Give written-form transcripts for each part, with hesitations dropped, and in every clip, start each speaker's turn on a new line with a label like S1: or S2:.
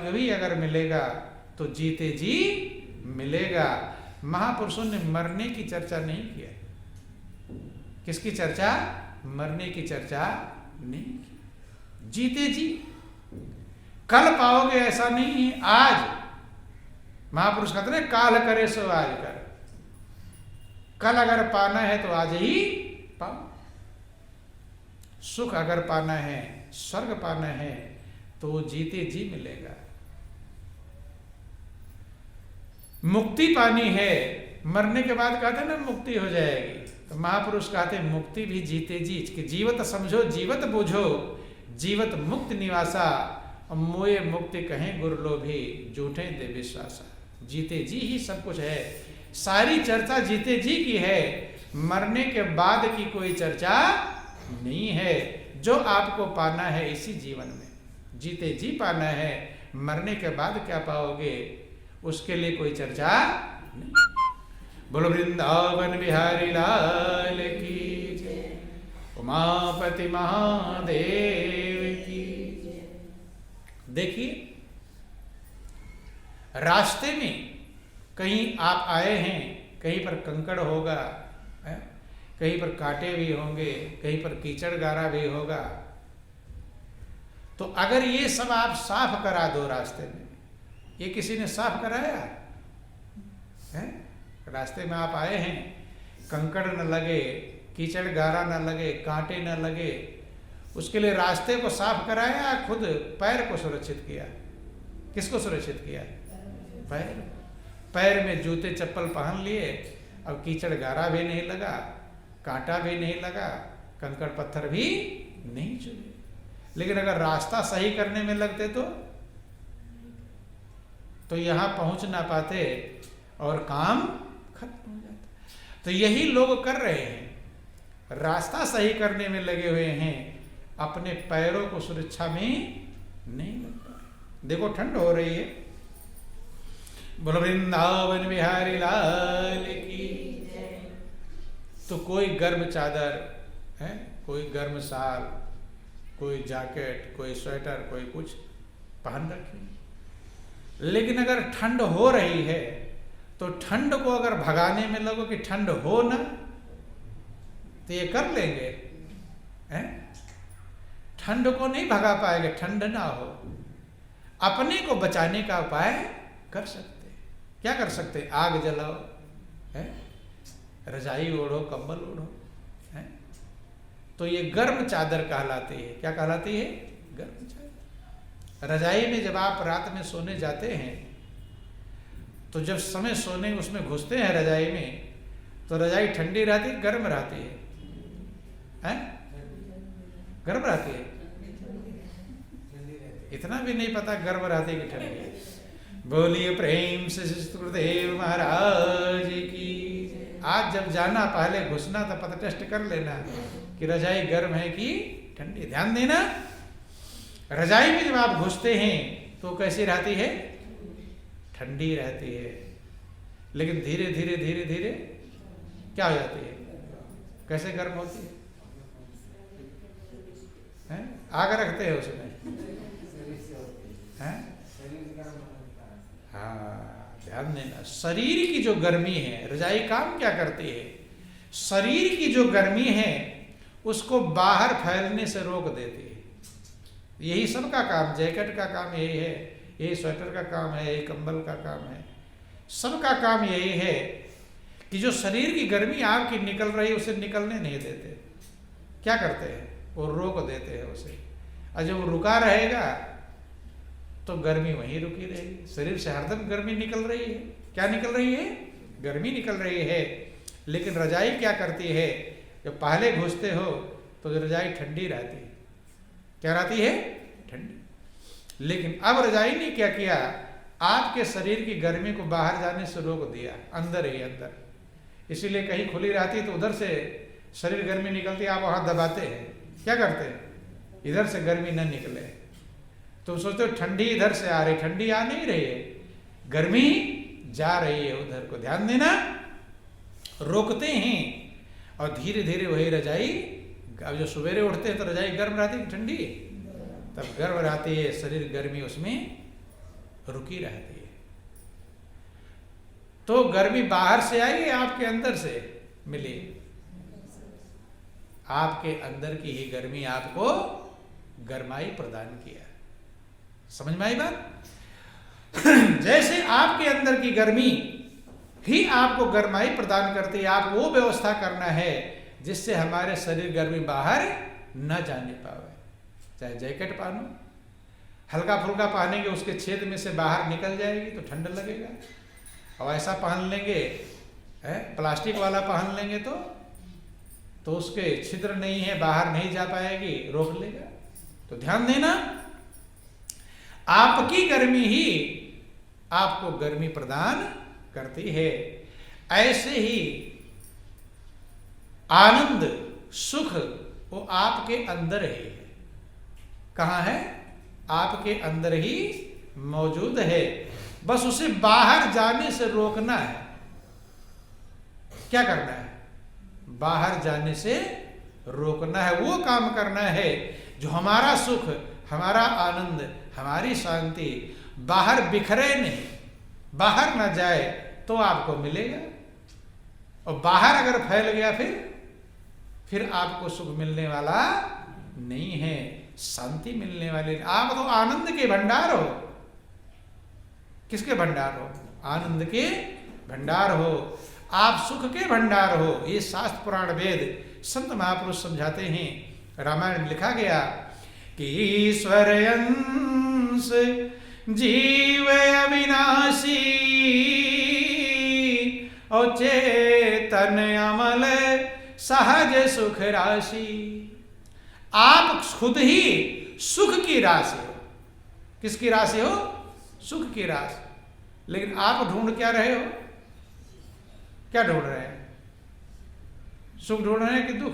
S1: स्वर्ग भी अगर मिलेगा तो जीते जी मिलेगा। महापुरुषों ने मरने की चर्चा नहीं किया। किसकी चर्चा? मरने की चर्चा नहीं की। जीते जी कल पाओगे ऐसा नहीं है, आज। महापुरुष कहते हैं काल करे सो आज कर। कल अगर पाना है तो आज ही पाओ। सुख अगर पाना है, स्वर्ग पाना है तो जीते जी मिलेगा। मुक्ति पानी है, मरने के बाद कहते ना मुक्ति हो जाएगी, तो महापुरुष कहते मुक्ति भी जीते जी। कि जीवत समझो जीवत बूझो, जीवत मुक्त निवासा, मोए मुक्ति कहें गुरुलोभी, जूठे दे विश्वासा। जीते जी ही सब कुछ है। सारी चर्चा जीते जी की है, मरने के बाद की कोई चर्चा नहीं है। जो आपको पाना है इसी जीवन में, जीते जी पाना है। मरने के बाद क्या पाओगे उसके लिए कोई चर्चा नहीं। बोलो वृंदावन बिहारी लाल की जय, उमापति महादेव की। देखिए, रास्ते में कहीं आप आए हैं, कहीं पर कंकड़ होगा, कहीं पर कांटे भी होंगे, कहीं पर कीचड़ गारा भी होगा। तो अगर ये सब आप साफ करा दो रास्ते में, ये किसी ने साफ कराया है? रास्ते में आप आए हैं, कंकड़ न लगे, कीचड़ गारा न लगे, कांटे न लगे, उसके लिए रास्ते को साफ कराया, खुद पैर को सुरक्षित किया। किसको सुरक्षित किया? पैर। पैर में जूते चप्पल पहन लिए, अब कीचड़ गारा भी नहीं लगा, कांटा भी नहीं लगा, कंकड़ पत्थर भी नहीं चुभे। लेकिन अगर रास्ता सही करने में लगते तो यहां पहुंच ना पाते और काम खत्म हो जाता। तो यही लोग कर रहे हैं, रास्ता सही करने में लगे हुए हैं, अपने पैरों को सुरक्षा में नहीं लग पा रहे। देखो ठंड हो रही है, बोलो वृंदावन बिहारी लाल की। तो कोई गर्म चादर है, कोई गर्म शाल, कोई जैकेट, कोई स्वेटर, कोई कुछ पहन रखी। लेकिन अगर ठंड हो रही है तो ठंड को अगर भगाने में लगो कि ठंड हो ना, तो ये कर लेंगे हैं? ठंड को नहीं भगा पाएंगे, ठंड ना हो। अपने को बचाने का उपाय कर सकते। क्या कर सकते? आग जलाओ, है? रजाई ओढ़ो, कंबल ओढ़ो, है? तो ये गर्म चादर कहलाती है। क्या कहलाती है? गर्म चादर। रजाई में जब आप रात में सोने जाते हैं तो जब समय सोने उसमें घुसते हैं रजाई में, तो रजाई ठंडी रहती है, गर्म रहती है? हैं? गर्म रहती है? इतना भी नहीं पता गर्म रहती है कि ठंडी। बोलिए प्रेम से गुरुदेव महाराज की। आज जब जाना, पहले घुसना तो पता टेस्ट कर लेना कि रजाई गर्म है कि ठंडी। ध्यान देना, रजाई में जब आप घुसते हैं तो कैसी रहती है? ठंडी रहती है। लेकिन धीरे धीरे धीरे धीरे क्या हो जाती है? कैसे गर्म होती है? आग रखते हैं उसमें, हैं? हाँ, ध्यान देना। शरीर की जो गर्मी है, रजाई काम क्या करती है? शरीर की जो गर्मी है उसको बाहर फैलने से रोक देती है। यही सबका काम, जैकेट का काम यही है, यही स्वेटर का काम है, यही कंबल का काम है, सबका काम यही है कि जो शरीर की गर्मी आपकी निकल रही है उसे निकलने नहीं देते। क्या करते हैं? वो रोक देते हैं उसे। और जब वो रुका रहेगा तो गर्मी वहीं रुकी रहेगी। शरीर से हरदम गर्मी निकल रही है। क्या निकल रही है? गर्मी निकल रही है। लेकिन रजाई क्या करती है? जब पहले घुसते हो तो रजाई ठंडी रहती है। क्या रहती है? ठंडी। लेकिन अब रजाई ने क्या किया? आपके शरीर की गर्मी को बाहर जाने से रोक दिया, अंदर ही अंदर। इसीलिए कहीं खुली रहती तो उधर से शरीर गर्मी निकलती, आप वहां दबाते हैं। क्या करते हैं? इधर से गर्मी न निकले। तो सोचते हो ठंडी इधर से आ रही, ठंडी आ नहीं रही है, गर्मी जा रही है उधर को। ध्यान देना, रोकते हैं और धीरे धीरे वही रजाई। अब जो सवेरे उठते हैं तो रजाई गर्म रहती है ठंडी, तब गर्म रहती है, शरीर गर्मी उसमें रुकी रहती है। तो गर्मी बाहर से आई या आपके अंदर से मिली? आपके अंदर की ही गर्मी आपको गर्माई प्रदान किया। समझ में आई बात? जैसे आपके अंदर की गर्मी ही आपको गर्माई प्रदान करती है, आप वो व्यवस्था करना है जिससे हमारे शरीर गर्मी बाहर न जाने पावे। चाहे जैकेट पहनो, हल्का फुल्का पहनेंगे उसके छेद में से बाहर निकल जाएगी तो ठंड लगेगा, और ऐसा पहन लेंगे प्लास्टिक वाला पहन लेंगे तो उसके छिद्र नहीं है, बाहर नहीं जा पाएगी, रोक लेगा। तो ध्यान देना, आपकी गर्मी ही आपको गर्मी प्रदान करती है। ऐसे ही आनंद सुख वो आपके अंदर ही है। कहाँ है? आपके अंदर ही मौजूद है, बस उसे बाहर जाने से रोकना है। क्या करना है? बाहर जाने से रोकना है, वो काम करना है जो हमारा सुख, हमारा आनंद, हमारी शांति बाहर बिखरे नहीं, बाहर ना जाए तो आपको मिलेगा। और बाहर अगर फैल गया फिर आपको सुख मिलने वाला नहीं है, शांति मिलने वाली। आप तो आनंद के भंडार हो। किसके भंडार हो? आनंद के भंडार हो, आप सुख के भंडार हो। ये शास्त्र पुराण वेद संत महापुरुष समझाते हैं। रामायण में लिखा गया कि ईश्वर अंश जीव अविनाशी और चेतन अमल सहज सुख राशि। आप खुद ही सुख की राशि हो। किसकी राशि हो? सुख की राशि। लेकिन आप ढूंढ क्या रहे हो? क्या ढूंढ रहे हैं? सुख ढूंढ रहे हैं कि दुख?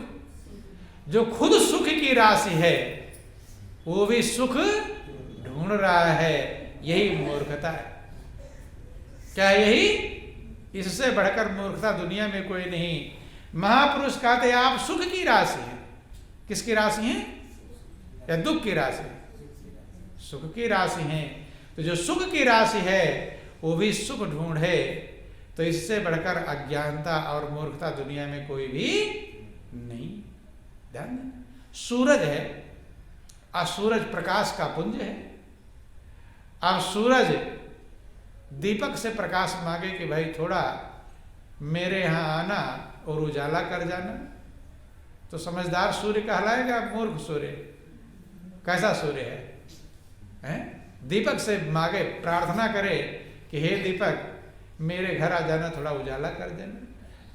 S1: जो खुद सुख की राशि है वो भी सुख ढूंढ रहा है। यही मूर्खता है। क्या यही? इससे बढ़कर मूर्खता दुनिया में कोई नहीं। महापुरुष कहते आप सुख की राशि हैं। किसकी राशि हैं? या दुख की राशि? सुख की राशि हैं। तो जो सुख की राशि है वो भी सुख ढूंढे, तो इससे बढ़कर अज्ञानता और मूर्खता दुनिया में कोई भी नहीं। ध्यान देना, सूरज है, आज सूरज प्रकाश का पुंज है। अब सूरज दीपक से प्रकाश मांगे कि भाई थोड़ा मेरे यहाँ आना और उजाला कर जाना, तो समझदार सूर्य कहलाएगा, मूर्ख सूर्य? कैसा सूर्य है? दीपक से मांगे, प्रार्थना करे कि हे दीपक मेरे घर आ जाना, थोड़ा उजाला कर देना,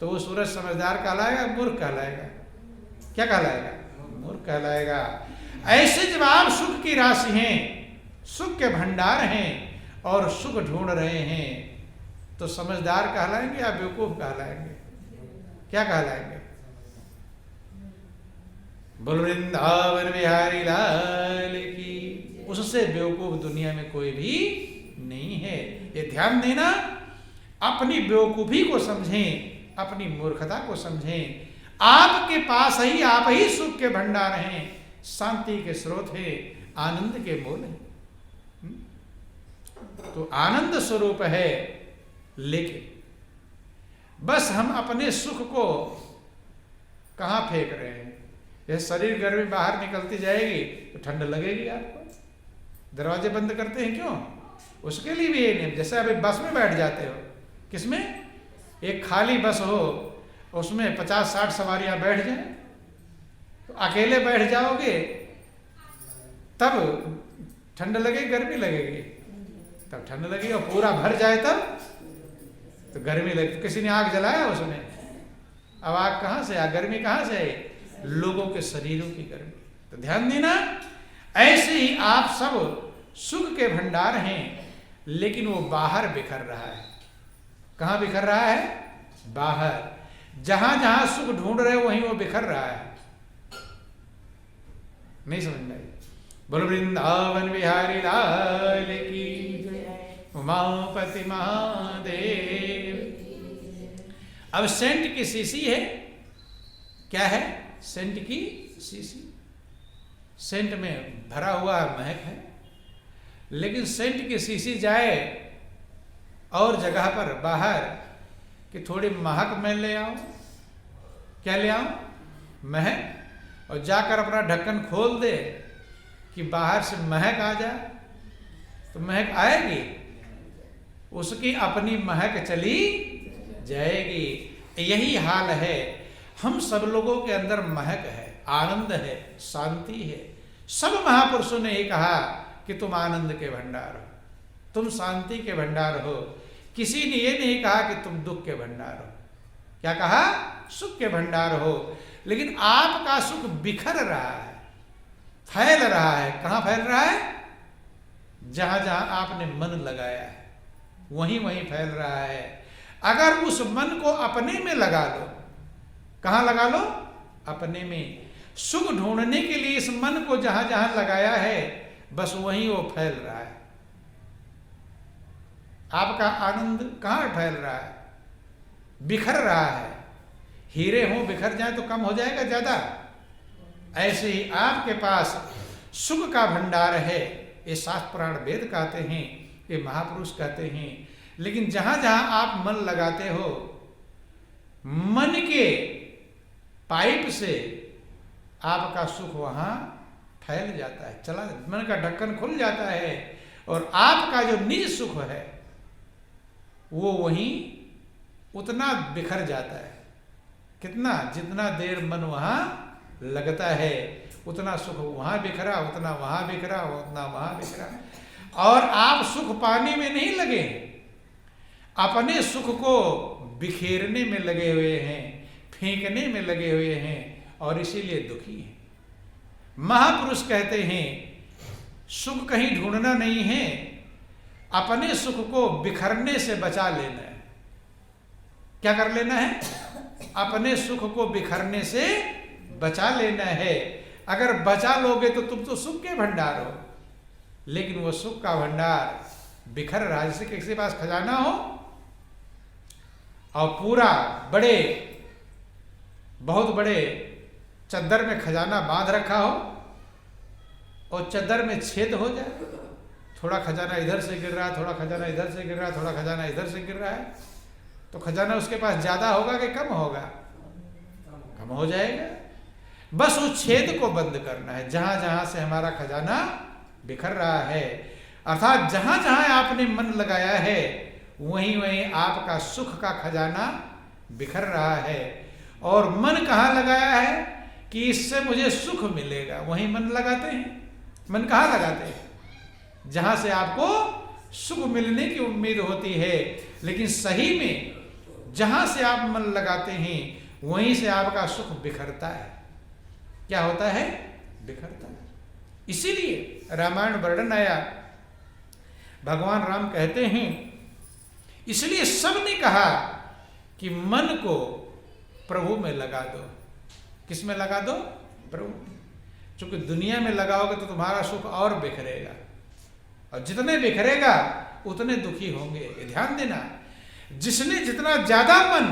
S1: तो वो सूरज समझदार कहलाएगा, मूर्ख कहलाएगा? क्या कहलाएगा? मूर्ख कहलाएगा। ऐसे जब आप सुख की राशि हैं, सुख के भंडार हैं और सुख ढूंढ रहे हैं, तो समझदार कहलाएंगे या बेवकूफ कहलाएंगे? क्या कहलाएंगे? बोल वृंदावन बिहारी लाल की। उससे बेवकूफ दुनिया में कोई भी नहीं है। ये ध्यान देना, अपनी बेवकूफी को समझें, अपनी मूर्खता को समझें। आपके पास ही आप ही सुख के भंडार हैं, शांति के स्रोत है, आनंद के मूल है। तो आनंद स्वरूप है, लेकिन बस हम अपने सुख को कहाँ फेंक रहे हैं? यह शरीर गर्मी बाहर निकलती जाएगी तो ठंड लगेगी आपको। दरवाजे बंद करते हैं क्यों? उसके लिए भी ये नियम। जैसे अभी बस में बैठ जाते हो, किसमें? एक खाली बस हो, उसमें 50-60 सवारियां बैठ जाएं, तो अकेले बैठ जाओगे तब ठंड लगेगी, गर्मी लगेगी? तब ठंड लगेगी। और पूरा भर जाए तब तो गर्मी लगती। किसी ने आग जलाया उसमें, अब आग कहाँ से आ? गर्मी कहाँ से आई? लोगों के शरीरों की गर्मी। तो ध्यान देना, ऐसे ही आप सब सुख के भंडार हैं, लेकिन वो बाहर बिखर रहा है। कहाँ बिखर रहा है? बाहर। जहां जहां सुख ढूंढ रहे हो वहीं वो बिखर रहा है। नहीं समझ में आई? बोल वृंदावन बिहारी लाल की, उमापति महादेव। अब सेंट की शीशी है। क्या है? सेंट की शीशी। सेंट में भरा हुआ महक है। लेकिन सेंट की शीशी जाए और जगह पर बाहर कि थोड़ी महक मैं ले आऊं, क्या ले आऊं? महक। और जाकर अपना ढक्कन खोल दे कि बाहर से महक आ जाए, तो महक आएगी? उसकी अपनी महक चली जाएगी। यही हाल है, हम सब लोगों के अंदर महक है, आनंद है, शांति है। सब महापुरुषों ने ये कहा कि तुम आनंद के भंडार हो, तुम शांति के भंडार हो। किसी ने ये नहीं कहा कि तुम दुख के भंडार हो। क्या कहा? सुख के भंडार हो। लेकिन आपका सुख बिखर रहा है, फैल रहा है। कहां फैल रहा है? जहां जहां आपने मन लगाया है वहीं वहीं फैल रहा है। अगर उस मन को अपने में लगा लो, कहां लगा लो? अपने में। सुख ढूंढने के लिए इस मन को जहां जहां लगाया है बस वहीं वो फैल रहा है। आपका आनंद कहां फैल रहा है? बिखर रहा है। हीरे हों बिखर जाए तो कम हो जाएगा ज्यादा। ऐसे ही आपके पास सुख का भंडार है। ये शास्त्र पुराण वेद कहते हैं, ये महापुरुष कहते हैं। लेकिन जहां जहां आप मन लगाते हो, मन के पाइप से आपका सुख वहां फैल जाता है, चला, मन का ढक्कन खुल जाता है और आपका जो निज सुख है वो वहीं उतना बिखर जाता है। कितना? जितना देर मन वहां लगता है उतना सुख वहां बिखरा, उतना वहां बिखरा, उतना वहां बिखरा। और आप सुख पाने में नहीं लगे, अपने सुख को बिखेरने में लगे हुए हैं, फेंकने में लगे हुए हैं और इसीलिए दुखी हैं। महापुरुष कहते हैं सुख कहीं ढूंढना नहीं है, अपने सुख को बिखरने से बचा लेना है। क्या कर लेना है? अपने सुख को बिखरने से बचा लेना है। अगर बचा लोगे तो तुम तो सुख के भंडार हो, लेकिन वो सुख का भंडार बिखर रहा है। जैसे किसी के पास खजाना हो और पूरा बहुत बड़े चद्दर में खजाना बांध रखा हो और चद्दर में छेद हो जाए, थोड़ा खजाना इधर से गिर रहा है, थोड़ा खजाना इधर से गिर रहा है, थोड़ा खजाना इधर से गिर रहा है, तो खजाना उसके पास ज्यादा होगा कि कम होगा? कम हो जाएगा। बस उस छेद को बंद करना है, जहां जहां से हमारा खजाना बिखर रहा है। अर्थात जहां जहां आपने मन लगाया है वहीं वहीं आपका सुख का खजाना बिखर रहा है। और मन कहाँ लगाया है कि इससे मुझे सुख मिलेगा, वहीं मन लगाते हैं। मन कहाँ लगाते हैं? जहां से आपको सुख मिलने की उम्मीद होती है। लेकिन सही में जहां से आप मन लगाते हैं वहीं से आपका सुख बिखरता है। क्या होता है? बिखरता है। इसीलिए रामायण वर्णन आया, भगवान राम कहते हैं, इसलिए सबने कहा कि मन को प्रभु में लगा दो। किस में लगा दो? प्रभु। क्योंकि दुनिया में लगाओगे तो तुम्हारा सुख और बिखरेगा, और जितने बिखरेगा उतने दुखी होंगे। ये ध्यान देना, जिसने जितना ज्यादा मन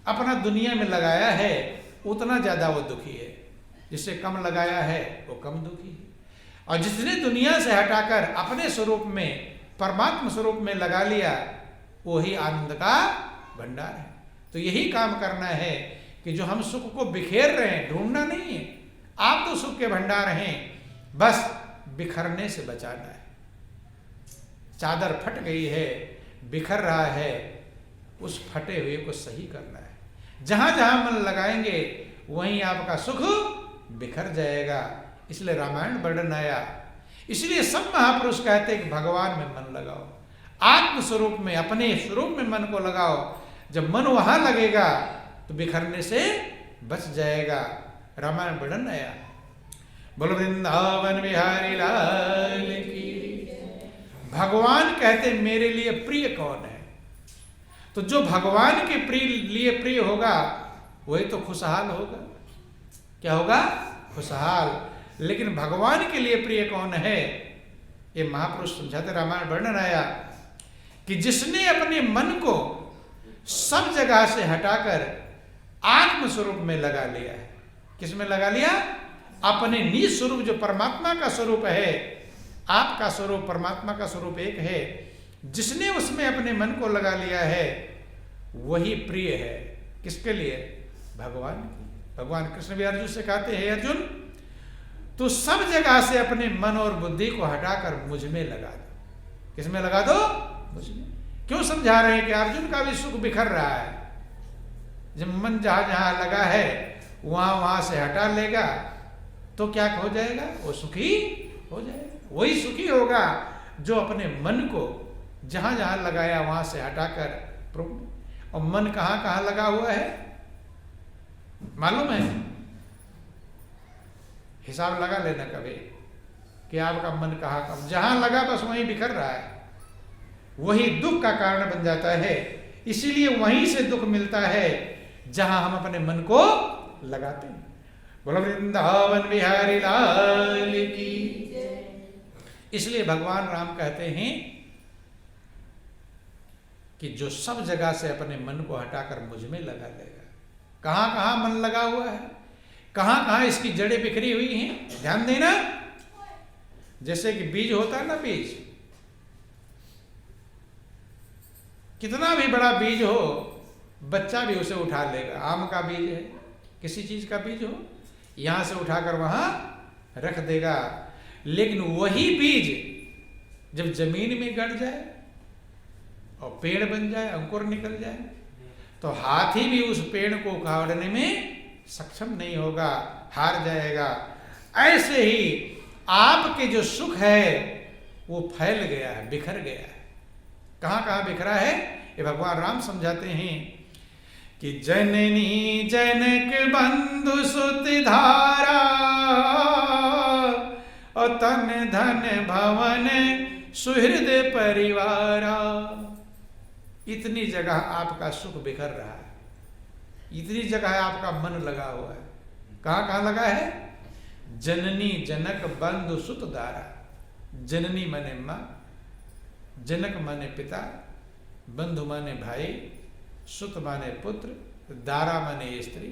S1: अपना दुनिया में लगाया है उतना ज्यादा वो दुखी है, जिससे कम लगाया है वो कम दुखी है। और जिसने दुनिया से हटाकर अपने स्वरूप में, परमात्मा स्वरूप में लगा लिया, वही आनंद का भंडार है। तो यही काम करना है कि जो हम सुख को बिखेर रहे हैं, ढूंढना नहीं है। आप तो सुख के भंडार हैं, बस बिखरने से बचाना है। चादर फट गई है, बिखर रहा है, उस फटे हुए को सही करना है। जहां जहां मन लगाएंगे वहीं आपका सुख बिखर जाएगा। इसलिए रामायण वर्णन आया। इसलिए सब महापुरुष कहते हैं कि भगवान में मन लगाओ, आत्म स्वरूप में, अपने स्वरूप में मन को लगाओ। जब मन वहां लगेगा तो बिखरने से बच जाएगा। रामायण वर्णन आया। बोलो वृंदावन बिहारी लाल की। भगवान कहते मेरे लिए प्रिय कौन है? तो जो भगवान के लिए प्रिय होगा वही तो खुशहाल होगा। क्या होगा? खुशहाल। लेकिन भगवान के लिए प्रिय कौन है? ये महापुरुष समझाते, रामायण वर्णन आया कि जिसने अपने मन को सब जगह से हटाकर आत्म स्वरूप में लगा लिया है। किस में लगा लिया? अपने निज स्वरूप जो परमात्मा का स्वरूप है, आपका स्वरूप, परमात्मा का स्वरूप एक है। जिसने उसमें अपने मन को लगा लिया है वही प्रिय है। किसके लिए? भगवान की। भगवान कृष्ण भी अर्जुन से कहते हैं, अर्जुन तो सब जगह से अपने मन और बुद्धि को हटाकर मुझ में लगा दो। किसमें लगा दो? मुझ में। क्यों समझा रहे हैं कि अर्जुन का भी सुख बिखर रहा है। जब मन जहां जहां लगा है वहां से हटा लेगा तो क्या हो जाएगा? वो सुखी हो जाएगा। वही सुखी होगा जो अपने मन को जहां जहां लगाया वहां से हटाकर प्रभु। और मन कहां कहां लगा हुआ है मालूम है? हिसाब लगा लेना कभी कि आपका मन कहां कहां जहां लगा बस वहीं बिखर रहा है। वही दुख का कारण बन जाता है। इसीलिए वहीं से दुख मिलता है जहां हम अपने मन को लगाते हैं। बोलो वृंदावन बिहारी लाल की। इसलिए भगवान राम कहते हैं कि जो सब जगह से अपने मन को हटाकर मुझ में लगा लेगा। कहां कहां मन लगा हुआ है, कहां कहां इसकी जड़ें बिखरी हुई हैं, ध्यान देना। जैसे कि बीज होता है ना, बीज कितना भी बड़ा बीज हो बच्चा भी उसे उठा लेगा। आम का बीज है, किसी चीज का बीज हो, यहां से उठाकर वहां रख देगा। लेकिन वही बीज जब जमीन में गड़ जाए और पेड़ बन जाए, अंकुर निकल जाए, तो हाथी भी उस पेड़ को उखाड़ने में सक्षम नहीं होगा, हार जाएगा। ऐसे ही आपके जो सुख है वो फैल गया है, बिखर गया है। कहां कहां बिखरा है ये भगवान राम समझाते हैं कि जननी जनक बंधु सुत धारा और तन धन भवन सुहृद परिवारा। इतनी जगह आपका सुख बिखर रहा है, इतनी जगह आपका मन लगा हुआ है। कहां कहां लगा है? जननी जनक बंधु सुत दारा। जननी माने मां, जनक माने पिता, बंधु माने भाई, सुत माने पुत्र, दारा माने स्त्री,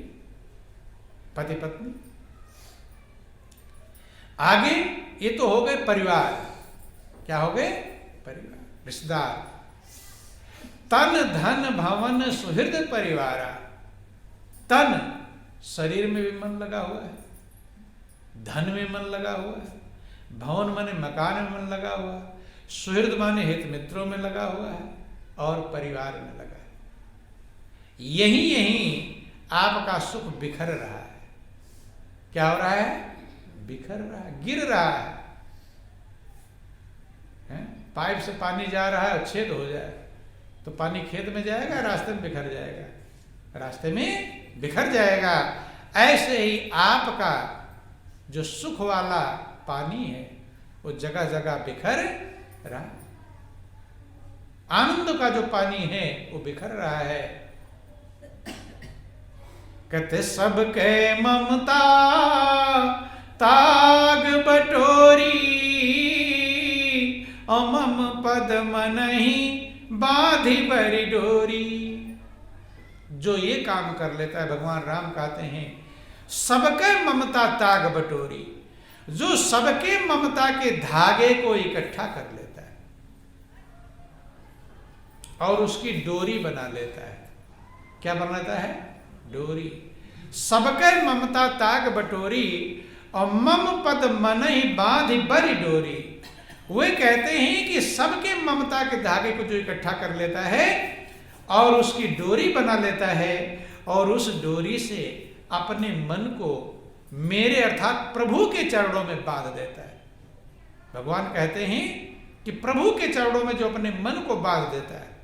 S1: पति पत्नी। आगे ये तो हो गए परिवार। क्या हो गए? परिवार, रिश्तेदार। तन धन भवन सुहृद परिवारा। तन शरीर में भी मन लगा हुआ है, धन में मन लगा हुआ है, भवन माने मकान में मन लगा हुआ है, सुहृद माने हित मित्रों में लगा हुआ है, और परिवार में लगा है। यही आपका सुख बिखर रहा है। क्या हो रहा है? बिखर रहा है, गिर रहा है। पाइप से पानी जा रहा है, छेद हो जाए तो पानी खेत में जाएगा, रास्ते में बिखर जाएगा, रास्ते में बिखर जाएगा। ऐसे ही आपका जो सुख वाला पानी है वो जगह जगह बिखर रहा है। आनंद का जो पानी है वो बिखर रहा है। कहते सबके ममता ताग बटोरी अमम पद मनहि बाधी बरी डोरी। जो ये काम कर लेता है, भगवान राम कहते हैं सबके ममता ताग बटोरी, जो सबके ममता के धागे को इकट्ठा कर लेता है और उसकी डोरी बना लेता है। क्या बनाता है? डोरी। सबके ममता ताग बटोरी और मम पद मनहि बाधी बरी डोरी। वे कहते हैं कि सबके ममता के धागे को जो इकट्ठा कर लेता है और उसकी डोरी बना लेता है और उस डोरी से अपने मन को मेरे अर्थात प्रभु के चरणों में बांध देता है। भगवान कहते हैं कि प्रभु के चरणों में जो अपने मन को बांध देता है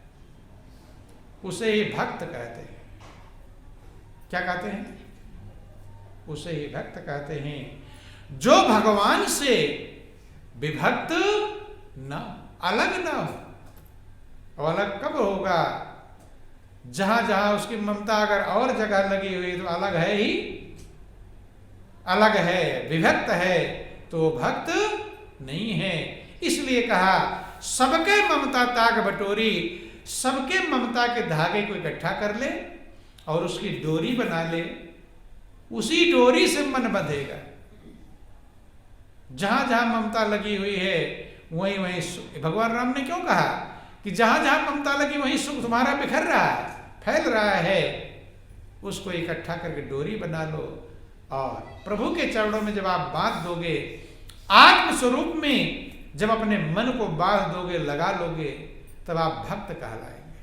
S1: उसे ही भक्त कहते हैं। क्या कहते हैं? उसे ही भक्त कहते हैं। जो भगवान से विभक्त ना, अलग ना हो। और अलग कब होगा? जहां जहां उसकी ममता अगर और जगह लगी हुई तो अलग है ही, अलग है, विभक्त है तो भक्त नहीं है। इसलिए कहा सबके ममता ताग बटोरी, सबके ममता के धागे को इकट्ठा कर ले और उसकी डोरी बना ले, उसी डोरी से मन बंधेगा। जहां जहां ममता लगी हुई है वहीं वहीं सुख। भगवान राम ने क्यों कहा कि जहां जहां ममता लगी वहीं सुख तुम्हारा बिखर रहा है, फैल रहा है, उसको इकट्ठा करके डोरी बना लो और प्रभु के चरणों में जब आप बांध दोगे, आत्म स्वरूप में जब अपने मन को बांध दोगे, लगा लोगे, तब आप भक्त कहलाएंगे।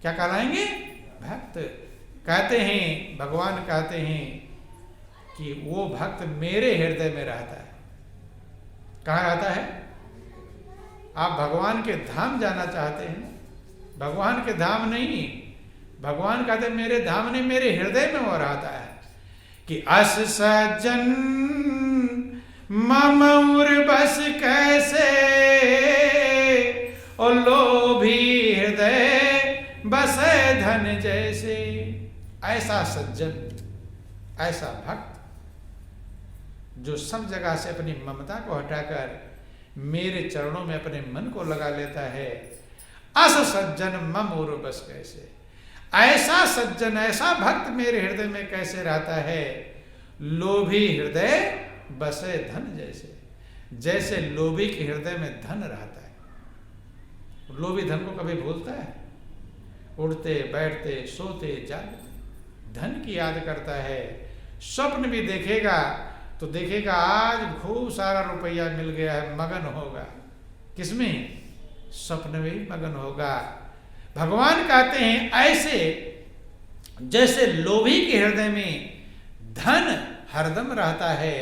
S1: क्या कहलाएंगे? भक्त। कहते हैं, भगवान कहते हैं कि वो भक्त मेरे हृदय में रहता है। कहाँ रहता है? आप भगवान के धाम जाना चाहते हैं? भगवान के धाम नहीं, भगवान कहते मेरे धाम नहीं, मेरे हृदय में वो रहता है। कि अस सज्जन मम उर बस कैसे, और लोभी हृदय बसे धन जैसे। ऐसा सज्जन, ऐसा भक्त जो सब जगह से अपनी ममता को हटाकर मेरे चरणों में अपने मन को लगा लेता है। अस सज्जन मम उर बस कैसे, ऐसा सज्जन, ऐसा भक्त मेरे हृदय में कैसे रहता है? लोभी हृदय बसे धन जैसे, जैसे लोभी के हृदय में धन रहता है। लोभी धन को कभी भूलता है? उठते बैठते सोते जागते धन की याद करता है। स्वप्न भी देखेगा तो देखेगा आज खूब सारा रुपया मिल गया है, मगन होगा। किसमें? स्वप्न में मगन होगा। भगवान कहते हैं ऐसे जैसे लोभी के हृदय में धन हरदम रहता है,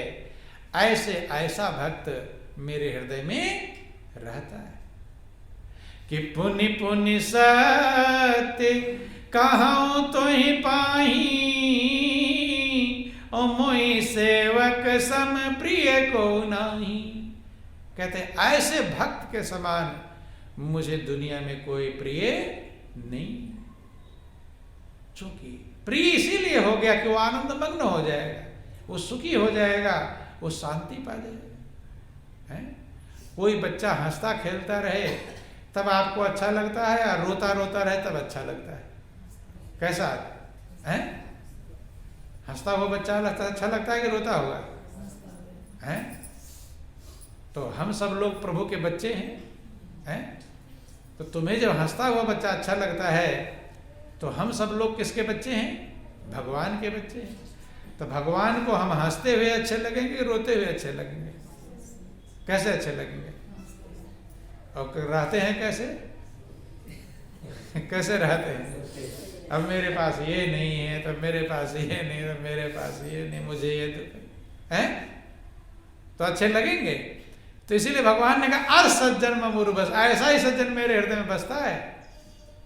S1: ऐसे ऐसा भक्त मेरे हृदय में रहता है। कि पुनि पुनि सत्य कहूं तो ही पाही, ओ मोई सेवक सम प्रिय को नाही। कहते ऐसे भक्त के समान मुझे दुनिया में कोई प्रिय नहीं। चूंकि प्रिय इसीलिए हो गया कि वो आनंद मग्न हो जाएगा, वो सुखी हो जाएगा, वो शांति पा जाएगा। है? कोई बच्चा हंसता खेलता रहे तब आपको अच्छा लगता है, और रोता रोता रहे तब अच्छा लगता है। कैसा है? हंसता हुआ बच्चा अच्छा लगता है कि रोता हुआ है? तो हम सब लोग प्रभु के बच्चे हैं। तो तुम्हें जब हंसता हुआ बच्चा अच्छा लगता है तो हम सब लोग किसके बच्चे हैं? भगवान के बच्चे हैं। तो भगवान को हम हंसते हुए अच्छे लगेंगे, रोते हुए अच्छे लगेंगे? कैसे अच्छे लगेंगे? और रहते हैं कैसे? कैसे रहते हैं? अब मेरे पास ये नहीं है, तो मेरे पास ये नहीं, तो मेरे पास ये नहीं, मुझे ये है तो अच्छे लगेंगे। तो इसीलिए भगवान ने कहा अर सज्जन मम उर बस, ऐसा ही सज्जन मेरे हृदय में बसता है।